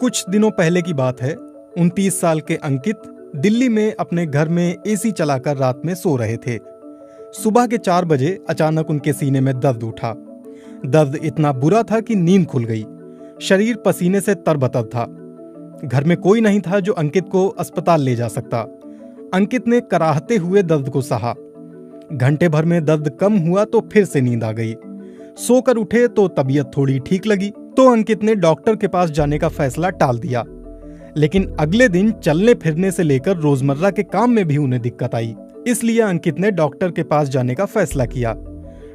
कुछ दिनों पहले की बात है। 29 साल के अंकित दिल्ली में अपने घर में एसी चलाकर रात में सो रहे थे। सुबह के 4 बजे अचानक उनके सीने में दर्द उठा। दर्द इतना बुरा था कि नींद खुल गई। शरीर पसीने से तरबतर था। घर में कोई नहीं था जो अंकित को अस्पताल ले जा सकता। अंकित ने कराहते हुए दर्द को सहा। घंटे भर में दर्द कम हुआ तो फिर से नींद आ गई। सोकर उठे तो तबीयत थोड़ी ठीक लगी, तो अंकित ने डॉक्टर के पास जाने का फैसला टाल दिया। लेकिन अगले दिन चलने फिरने से लेकर रोजमर्रा के काम में भी उन्हें दिक्कत आई। इसलिए अंकित ने डॉक्टर के पास जाने का फैसला किया।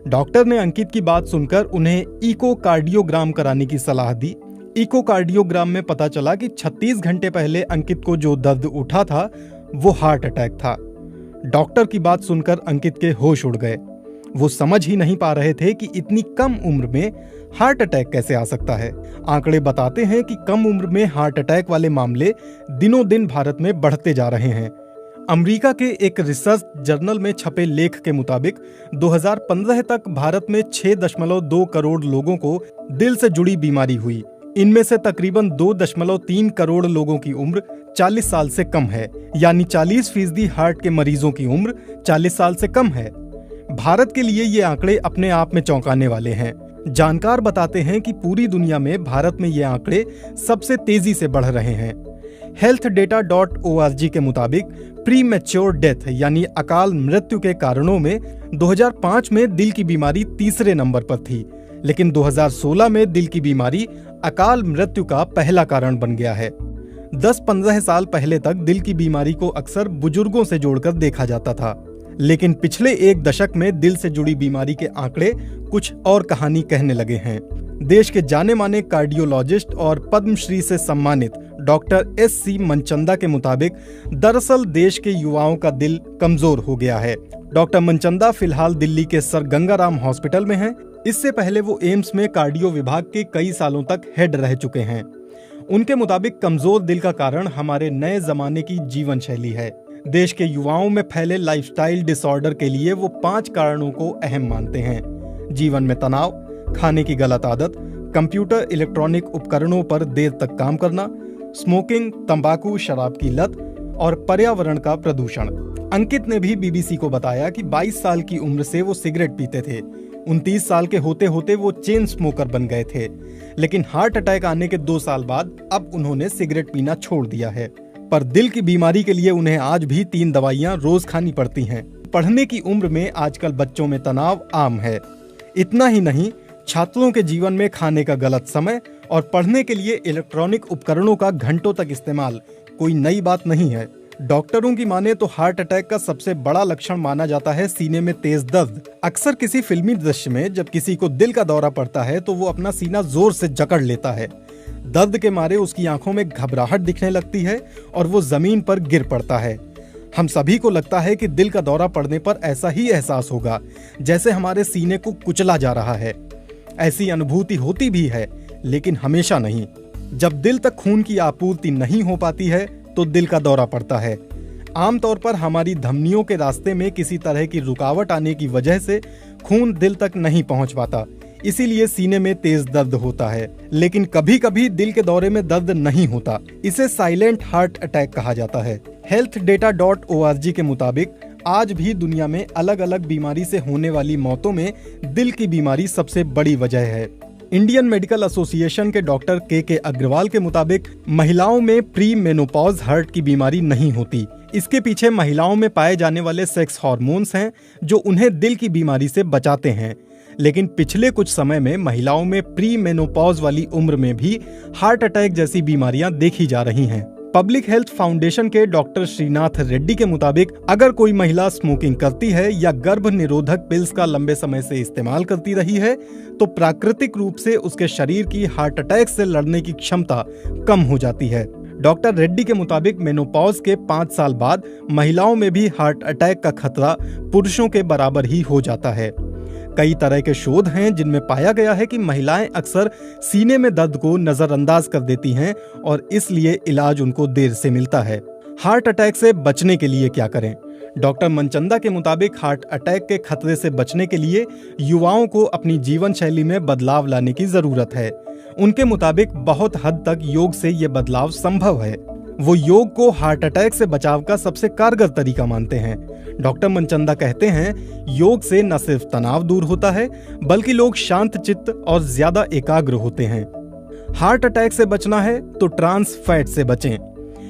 डॉक्टर ने अंकित की बात सुनकर उन्हें इकोकार्डियोग्राम कराने की सलाह दी। इकोकार्डियोग्राम में पता चला कि 36 घंटे पहले अंकित को जो दर्द उठा था वो हार्ट अटैक था। डॉक्टर की बात सुनकर अंकित के होश उड़ गए। वो समझ ही नहीं पा रहे थे कि इतनी कम उम्र में हार्ट अटैक कैसे आ सकता है। आंकड़े बताते हैं कि कम उम्र में हार्ट अटैक वाले मामले दिनों दिन भारत में बढ़ते जा रहे हैं। अमेरिका के एक रिसर्च जर्नल में छपे लेख के मुताबिक 2015 तक भारत में 6.2 करोड़ लोगों को दिल से जुड़ी बीमारी हुई। इनमें से तकरीबन 2.3 करोड़ लोगों की उम्र 40 साल से कम है, यानी 40% हार्ट के मरीजों की उम्र 40 साल से कम है। भारत के लिए ये आंकड़े अपने आप में चौंकाने वाले हैं। जानकार बताते हैं कि पूरी दुनिया में भारत में ये आंकड़े सबसे तेजी से बढ़ रहे हैं। healthdata.org के मुताबिक प्री मैच्योर डेथ यानी अकाल मृत्यु के कारणों में 2005 में दिल की बीमारी तीसरे नंबर पर थी, लेकिन 2016 में दिल की बीमारी अकाल मृत्यु का पहला कारण बन गया है। 10-15 साल पहले तक दिल की बीमारी को अक्सर बुजुर्गों से जोड़कर देखा जाता था, लेकिन पिछले एक दशक में दिल से जुड़ी बीमारी के आंकड़े कुछ और कहानी कहने लगे हैं। देश के जाने माने कार्डियोलॉजिस्ट और पद्मश्री से सम्मानित डॉक्टर एस.सी. मनचंदा के मुताबिक दरअसल देश के युवाओं का दिल कमजोर हो गया है। डॉक्टर मनचंदा फिलहाल दिल्ली के सर गंगाराम हॉस्पिटल में हैं। इससे पहले वो एम्स में कार्डियो विभाग के कई सालों तक हेड रह चुके हैं। उनके मुताबिक कमजोर दिल का कारण हमारे नए जमाने की जीवन शैली है। देश के युवाओं में फैले लाइफस्टाइल डिसऑर्डर के लिए वो 5 कारणों को अहम मानते हैं। जीवन में तनाव, खाने की गलत आदत, कंप्यूटर इलेक्ट्रॉनिक उपकरणों पर देर तक काम करना, स्मोकिंग, तंबाकू, शराब की लत और पर्यावरण का प्रदूषण। अंकित ने भी बीबीसी को बताया कि 22 साल की उम्र से वो सिगरेट पीते थे। 29 साल के होते होते वो चेन स्मोकर बन गए थे, लेकिन हार्ट अटैक आने के 2 साल बाद अब उन्होंने सिगरेट पीना छोड़ दिया है। पर दिल की बीमारी के लिए उन्हें आज भी 3 दवाइयां रोज खानी पड़ती हैं। पढ़ने की उम्र में आजकल बच्चों में तनाव आम है। इतना ही नहीं, छात्रों के जीवन में खाने का गलत समय और पढ़ने के लिए इलेक्ट्रॉनिक उपकरणों का घंटों तक इस्तेमाल कोई नई बात नहीं है। डॉक्टरों की माने तो हार्ट अटैक का सबसे बड़ा लक्षण माना जाता है सीने में तेज दर्द। अक्सर किसी फिल्मी दृश्य में जब किसी को दिल का दौरा पड़ता है तो वो अपना सीना जोर से जकड़ लेता है। दर्द के मारे उसकी आंखों में घबराहट दिखने लगती है और वो जमीन पर गिर पड़ता है। हम सभी को लगता है कि दिल का दौरा पड़ने पर ऐसा ही एहसास होगा जैसे हमारे सीने को कुचला जा रहा है। ऐसी अनुभूति होती भी है, लेकिन हमेशा नहीं। जब दिल तक खून की आपूर्ति नहीं हो पाती है तो दिल का दौरा पड़ता है। आमतौर पर हमारी धमनियों के रास्ते में किसी तरह की रुकावट आने की वजह से खून दिल तक नहीं पहुंच पाता, इसीलिए सीने में तेज दर्द होता है। लेकिन कभी कभी दिल के दौरे में दर्द नहीं होता, इसे साइलेंट हार्ट अटैक कहा जाता है। healthdata.org के मुताबिक आज भी दुनिया में अलग अलग बीमारी से होने वाली मौतों में दिल की बीमारी सबसे बड़ी वजह है। इंडियन मेडिकल एसोसिएशन के डॉक्टर के अग्रवाल के मुताबिक महिलाओं में प्री मेनोपॉज हार्ट की बीमारी नहीं होती। इसके पीछे महिलाओं में पाए जाने वाले सेक्स हार्मोन्स हैं जो उन्हें दिल की बीमारी से बचाते हैं। लेकिन पिछले कुछ समय में महिलाओं में प्री मेनोपॉज वाली उम्र में भी हार्ट अटैक जैसी बीमारियां देखी जा रही हैं। पब्लिक हेल्थ फाउंडेशन के डॉक्टर श्रीनाथ रेड्डी के मुताबिक अगर कोई महिला स्मोकिंग करती है या गर्भ निरोधक पिल्स का लंबे समय से इस्तेमाल करती रही है तो प्राकृतिक रूप से उसके शरीर की हार्ट अटैक से लड़ने की क्षमता कम हो जाती है। डॉक्टर रेड्डी के मुताबिक मेनोपॉज के 5 साल बाद महिलाओं में भी हार्ट अटैक का खतरा पुरुषों के बराबर ही हो जाता है। कई तरह के शोध हैं जिनमें पाया गया है कि महिलाएं अक्सर सीने में दर्द को नजरअंदाज कर देती हैं और इसलिए इलाज उनको देर से मिलता है। हार्ट अटैक से बचने के लिए क्या करें? डॉक्टर मनचंदा के मुताबिक हार्ट अटैक के खतरे से बचने के लिए युवाओं को अपनी जीवन शैली में बदलाव लाने की जरूरत है। उनके मुताबिक बहुत हद तक योग से ये बदलाव संभव है। वो योग को हार्ट अटैक से बचाव का सबसे कारगर तरीका मानते हैं। डॉक्टर मनचंदा कहते हैं, योग से न सिर्फ तनाव दूर होता है, बल्कि लोग शांत चित्त और ज्यादा एकाग्र होते हैं। हार्ट अटैक से बचना है तो ट्रांस फैट से बचें।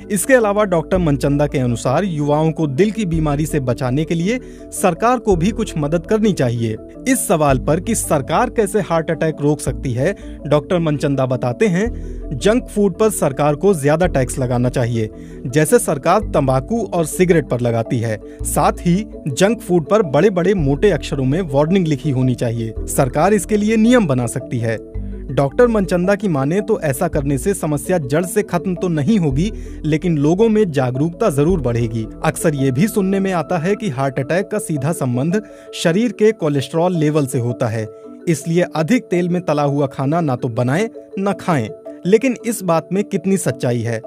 इसके अलावा डॉक्टर मनचंदा के अनुसार युवाओं को दिल की बीमारी से बचाने के लिए सरकार को भी कुछ मदद करनी चाहिए। इस सवाल पर कि सरकार कैसे हार्ट अटैक रोक सकती है, डॉक्टर मनचंदा बताते हैं, जंक फूड पर सरकार को ज्यादा टैक्स लगाना चाहिए, जैसे सरकार तंबाकू और सिगरेट पर लगाती है। साथ ही जंक फूड पर बड़े बड़े मोटे अक्षरों में वार्निंग लिखी होनी चाहिए। सरकार इसके लिए नियम बना सकती है। डॉक्टर मनचंदा की माने तो ऐसा करने से समस्या जड़ से खत्म तो नहीं होगी, लेकिन लोगों में जागरूकता जरूर बढ़ेगी। अक्सर ये भी सुनने में आता है कि हार्ट अटैक का सीधा संबंध शरीर के कोलेस्ट्रॉल लेवल से होता है, इसलिए अधिक तेल में तला हुआ खाना ना तो बनाएं न खाएं। लेकिन इस बात में कितनी सच्चाई है?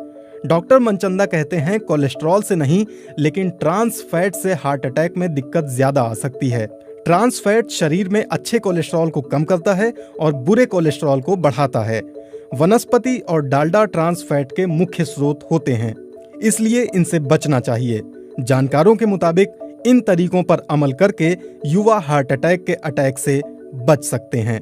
डॉक्टर मनचंदा कहते हैं, कोलेस्ट्रॉल से नहीं, लेकिन ट्रांस फैट से हार्ट अटैक में दिक्कत ज्यादा आ सकती है। ट्रांस फैट शरीर में अच्छे कोलेस्ट्रॉल को कम करता है और बुरे कोलेस्ट्रॉल को बढ़ाता है। वनस्पति और डालडा ट्रांस फैट के मुख्य स्रोत होते हैं, इसलिए इनसे बचना चाहिए। जानकारों के मुताबिक इन तरीकों पर अमल करके युवा हार्ट अटैक के अटैक से बच सकते हैं।